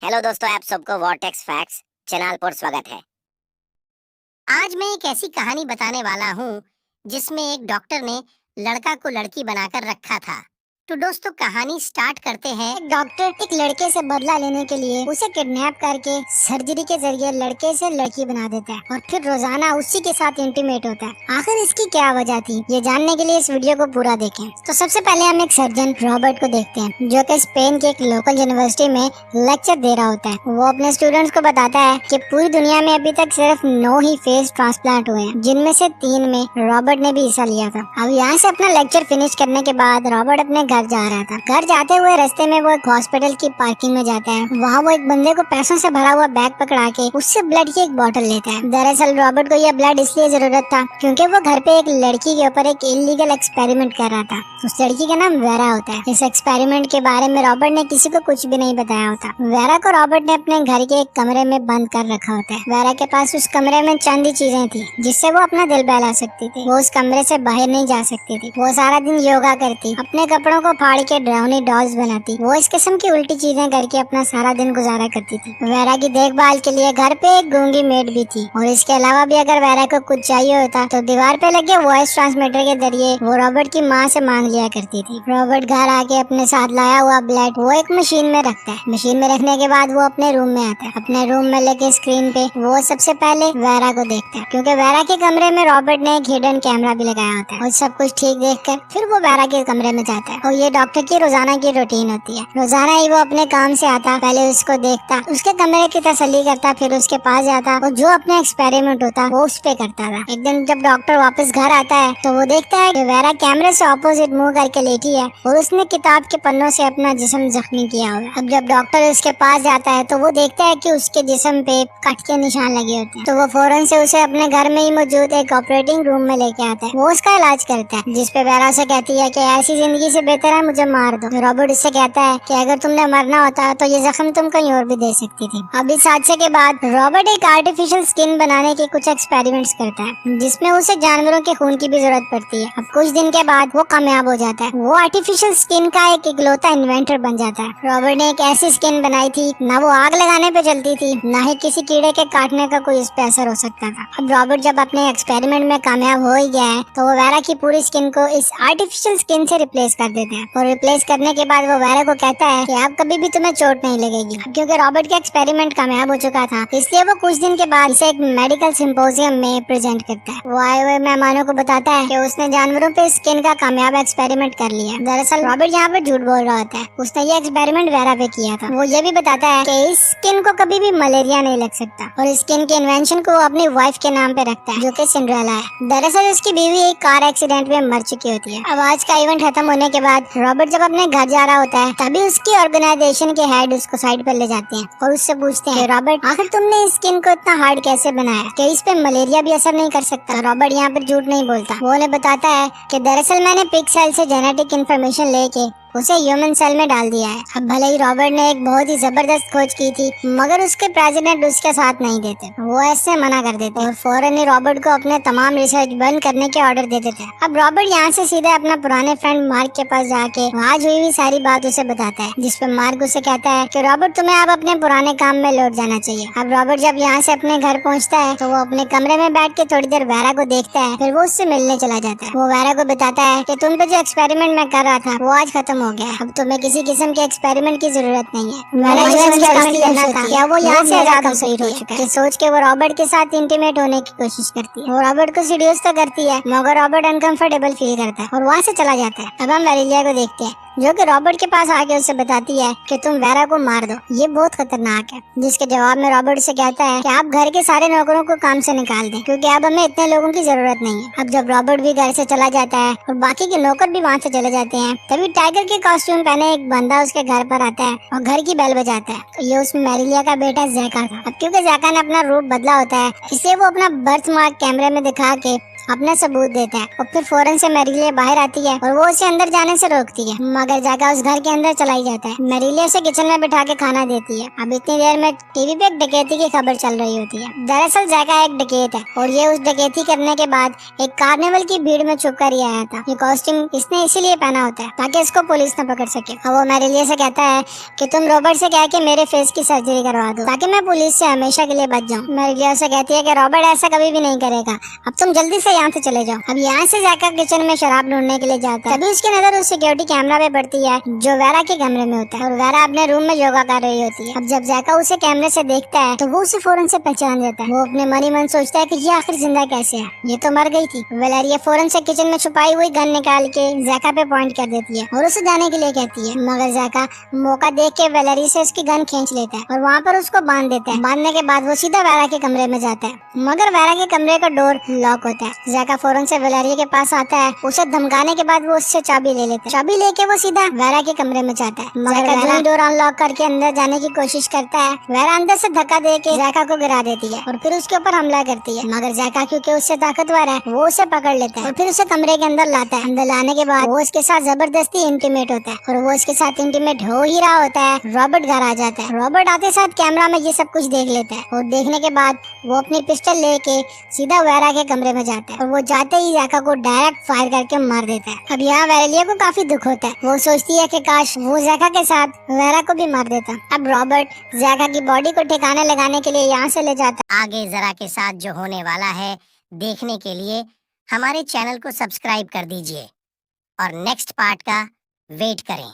Hello दोस्तों, आप सबको वॉर्टेक्स फैक्ट्स चैनल पर स्वागत है। आज मैं एक ऐसी कहानी बताने वाला हूँ जिसमें एक डॉक्टर ने लड़का को लड़की बनाकर रखा था। तो दोस्तों, कहानी स्टार्ट करते हैं। एक डॉक्टर एक लड़के से बदला लेने के लिए उसे किडनैप करके सर्जरी के जरिए लड़के से लड़की बना देता है और फिर रोजाना उसी के साथ इंटीमेट होता है। आखिर इसकी क्या वजह थी, ये जानने के लिए इस वीडियो को पूरा देखें। तो सबसे पहले हम एक सर्जन रॉबर्ट को देखते हैं, जो कि स्पेन के एक लोकल यूनिवर्सिटी में लेक्चर दे रहा होता है। वो अपने स्टूडेंट्स को बताता है कि पूरी दुनिया में अभी तक सिर्फ 9 ही फेस ट्रांसप्लांट हुए हैं, जिनमें से 3 में रॉबर्ट ने भी हिस्सा लिया था। अब यहाँ से अपना लेक्चर फिनिश करने के बाद रॉबर्ट अपने घर जा रहा था। घर जाते हुए रास्ते में वो एक हॉस्पिटल की पार्किंग में जाता है। वहाँ वो एक बंदे को पैसों से भरा हुआ बैग पकड़ा के उससे ब्लड की एक बोतल लेता है। दरअसल रॉबर्ट को यह ब्लड इसलिए जरूरत था क्योंकि वो घर पे एक लड़की के ऊपर एक इलीगल एक्सपेरिमेंट कर रहा था। उस लड़की का नाम वेरा होता है। इस एक्सपेरिमेंट के बारे में रॉबर्ट ने किसी को कुछ भी नहीं बताया होता। वेरा को रॉबर्ट ने अपने घर के एक कमरे में बंद कर रखा होता है। वेरा के पास उस कमरे में चंद चीजें थी जिससे वो अपना दिल बहला सकती थी। वो उस कमरे से बाहर नहीं जा सकती थी। वो सारा दिन योगा करती, अपने कपड़ों को फाड़ के डरावनी डॉल्स बनाती। वो इस किस्म की उल्टी चीजें करके अपना सारा दिन गुजारा करती थी। वेरा की देखभाल के लिए घर पे एक गूंगी मेड भी थी और इसके अलावा भी अगर वेरा को कुछ चाहिए होता तो दीवार पे लगे वॉइस ट्रांसमीटर के जरिए वो रॉबर्ट की माँ से मांग लिया करती थी। रॉबर्ट घर आके अपने साथ लाया हुआ ब्लड वो एक मशीन में रखता है। मशीन में रखने के बाद वो अपने रूम में आता है। अपने रूम में लेके स्क्रीन पे वो सबसे पहले वेरा को देखता है, क्योंकि वेरा के कमरे में रॉबर्ट ने एक हिडन कैमरा भी लगाया होता है। और सब कुछ ठीक देखकर फिर वो वेरा के कमरे में जाता है। और ये डॉक्टर की रोजाना की रूटीन होती है। रोजाना ही वो अपने काम से आता, पहले उसको देखता, उसके कमरे की तसल्ली करता, फिर उसके पास जाता और जो अपने एक्सपेरिमेंट होता वो उस पे करता था। एक दिन जब डॉक्टर वापस घर आता है तो वो देखता है कि वेरा कैमरे से ऑपोजिट मुंह करके लेटी है और उसने किताब के पन्नों से अपना जिस्म जख्मी किया हुआ है। अब जब डॉक्टर उसके पास जाता है तो वो देखता है कि उसके जिस्म पे कट के निशान लगे होते हैं। तो वो फौरन से उसे अपने घर में ही मौजूद एक ऑपरेटिंग रूम में लेके आता है। वो उसका इलाज करता है, जिसपे वेरा से कहती है कि ऐसी जिंदगी से बेहतर है मुझे मार दो। रॉबर्ट उससे कहता है कि अगर तुमने मरना होता तो ये जख्म तुम कहीं और भी दे सकती थी। अब इस हादसे के बाद रॉबर्ट एक आर्टिफिशियल स्किन बनाने के कुछ एक्सपेरिमेंट्स करता है, जिसमें उसे जानवरों के खून की भी जरूरत पड़ती है। अब कुछ दिन के बाद वो कामयाब हो जाता है। वो आर्टिफिशियल स्किन का एक इकलौता इन्वेंटर बन जाता है। रॉबर्ट ने एक ऐसी स्किन बनाई थी, ना वो आग लगाने पे चलती थी, ना ही किसी कीड़े के काटने का कोई इस पे असर हो सकता था। अब रॉबर्ट जब अपने एक्सपेरिमेंट में कामयाब हो ही गया है तो वो वेरा की पूरी स्किन को इस आर्टिफिशियल स्किन से रिप्लेस कर देते हैं। और रिप्लेस करने के बाद वो वेरा को कहता है कि अब कभी भी तुम्हें चोट नहीं लगेगी। क्योंकि रॉबर्ट का एक्सपेरिमेंट कामयाब हो चुका था, इसलिए वो कुछ दिन के बाद इसे एक मेडिकल सिंपोजियम में प्रेजेंट करता है। वो आए हुए मेहमानों को बताता है कि उसने जानवरों पे स्किन का कामयाब एक्सपेरिमेंट कर लिया। दरअसल रॉबर्ट यहाँ पर झूठ बोल रहा होता है। उसने ये एक्सपेरिमेंट वेरा पे किया था। वो ये भी बताता है कि इस स्किन को कभी भी मलेरिया नहीं लग सकता और इस स्किन के इन्वेंशन को अपनी वाइफ के नाम पे रखता है, जो कि सिंड्रेला है। दरअसल उसकी बीवी एक कार एक्सीडेंट में मर चुकी होती है। अब आज का इवेंट खत्म होने के बाद रॉबर्ट जब अपने घर जा रहा होता है तभी उसकी ऑर्गेनाइजेशन के हेड उसको साइड पर ले जाते हैं और उससे पूछते हैं, रॉबर्ट आखिर तुमने इस स्किन को इतना हार्ड कैसे बनाया, कि इस पे मलेरिया भी असर नहीं कर सकता? रॉबर्ट यहाँ पर झूठ नहीं बोलता। वो उन्हें बताता है कि दरअसल मैंने पिग सेल से जेनेटिक इन्फॉर्मेशन लेके उसे ह्यूमन सेल में डाल दिया है। अब भले ही रॉबर्ट ने एक बहुत ही जबरदस्त खोज की थी, मगर उसके प्रेसिडेंट उसके साथ नहीं देते। वो ऐसे मना कर देते और फौरन ही रॉबर्ट को अपने तमाम रिसर्च बंद करने के ऑर्डर दे देते। अब रॉबर्ट यहाँ से सीधे अपना पुराने फ्रेंड मार्क के पास जाके आज हुई हुई सारी बात उसे बताता है, जिसपे मार्क उसे कहता है कि रॉबर्ट तुम्हें अब अपने पुराने काम में लौट जाना चाहिए। अब रॉबर्ट जब यहाँ से अपने घर पहुँचता है तो वो अपने कमरे में बैठ के थोड़ी देर वेरा को देखता है, फिर वो उससे मिलने चला जाता है। वो वेरा को बताता है कि तुम पे जो एक्सपेरिमेंट मैं कर रहा था वो आज खत्म हो गया। अब तुम्हें किसी किस्म के एक्सपेरिमेंट की जरूरत नहीं है। क्या वो यहाँ से आजाद कंप्लीट हो चुका है? सोच के वो रॉबर्ट के साथ इंटीमेट होने की कोशिश करती है। वो रॉबर्ट को सीड्यूस तो करती है, मगर रॉबर्ट अनकंफर्टेबल फील करता है और वहाँ से चला जाता है। अब हम वेरेलिया को देखते हैं, जो कि रॉबर्ट के पास आके उससे बताती है कि तुम वेरा को मार दो, ये बहुत खतरनाक है। जिसके जवाब में रॉबर्ट से कहता है कि आप घर के सारे नौकरों को काम से निकाल दें, क्योंकि अब हमें इतने लोगों की जरूरत नहीं है। अब जब रॉबर्ट भी घर से चला जाता है और बाकी के नौकर भी वहाँ से चले जाते हैं, तभी टाइगर के कॉस्ट्यूम पहने एक बंदा उसके घर पर आता है और घर की बेल बजाता है। तो ये उस मेरिलिया का बेटा जैका था। अब क्योंकि जैका ने अपना रूप बदला होता है, इसलिए वो अपना बर्थ मार्क कैमरे में दिखा के अपना सबूत देता है और फिर फौरन से मैरिलिया बाहर आती है और वो उसे अंदर जाने से रोकती है, मगर जैका उस घर के अंदर चला जाता है। मैरिलिया उसे किचन में बिठा के खाना देती है। अब इतनी देर में टीवी पे एक डकैती की खबर चल रही होती है। दरअसल जैका एक डकैत है और ये उस डकैती करने के बाद एक कार्निवल की भीड़ में छुप कर ही आया था। ये कॉस्ट्यूम इसने इसीलिए पहना होता है ताकि इसको पुलिस न पकड़ सके। और वो मैरिलिया से कहता है कि तुम रॉबर्ट से कह के मेरे फेस की सर्जरी करवा दो ताकि मैं पुलिस से हमेशा के लिए बच जाऊं। मैरिलिया से कहती है कि रॉबर्ट ऐसा कभी भी नहीं करेगा, अब तुम जल्दी से यहाँ से चले जाओ। अब यहाँ से जैका किचन में शराब ढूंढने के लिए जाता है। तभी उसकी नजर उस सिक्योरिटी कैमरा पे पड़ती है जो वेरा के कमरे में होता है और वेरा अपने रूम में योगा कर रही होती है। अब जब जैका उसे कैमरे से देखता है तो वो उसे फौरन से पहचान देता है। वो अपने मन ही मन सोचता है कि ये आखिर जिंदा कैसे है, ये तो मर गई थी। वेलेरिया फौरन से किचन में छुपाई हुई गन निकाल के जैका पे पॉइंट कर देती है और उसे जाने के लिए कहती है, मगर जैका मौका देख के वेलेरी से उसकी गन खींच लेता है और वहाँ पर उसको बांध देता है। बांधने के बाद वो सीधा वेरा के कमरे में जाता है, मगर वेरा के कमरे का डोर लॉक होता है। जैका फौरन से वेलेरिया के पास आता है, उसे धमकाने के बाद वो उससे चाबी ले लेता है। चाबी लेके वो सीधा वेरा के कमरे में जाता है, मगर वेरा डोर अनलॉक करके अंदर जाने की कोशिश करता है। वेरा अंदर से धक्का दे के जैका को गिरा देती है और फिर उसके ऊपर हमला करती है, मगर जैका क्योंकि उससे ताकतवर है वो उसे पकड़ लेता है और फिर उसे कमरे के अंदर लाता है। अंदर लाने के बाद वो उसके साथ जबरदस्ती इंटीमेट होता है और वो उसके साथ इंटीमेट हो ही रहा होता है। रॉबर्ट घर आ जाता है। रॉबर्ट आते साथ कैमरा में ये सब कुछ देख लेता है और देखने के बाद वो अपनी पिस्टल लेके सीधा वेरा के कमरे में जाता है और वो जाते ही जैका को डायरेक्ट फायर करके मार देता है। अब यहाँ वेरेलिया को काफी दुख होता है। वो सोचती है कि काश वो जैका के साथ वेरा को भी मार देता। अब रॉबर्ट जैका की बॉडी को ठिकाने लगाने के लिए यहाँ से ले जाता। आगे जरा के साथ जो होने वाला है देखने के लिए हमारे चैनल को सब्सक्राइब कर दीजिए और नेक्स्ट पार्ट का वेट करें।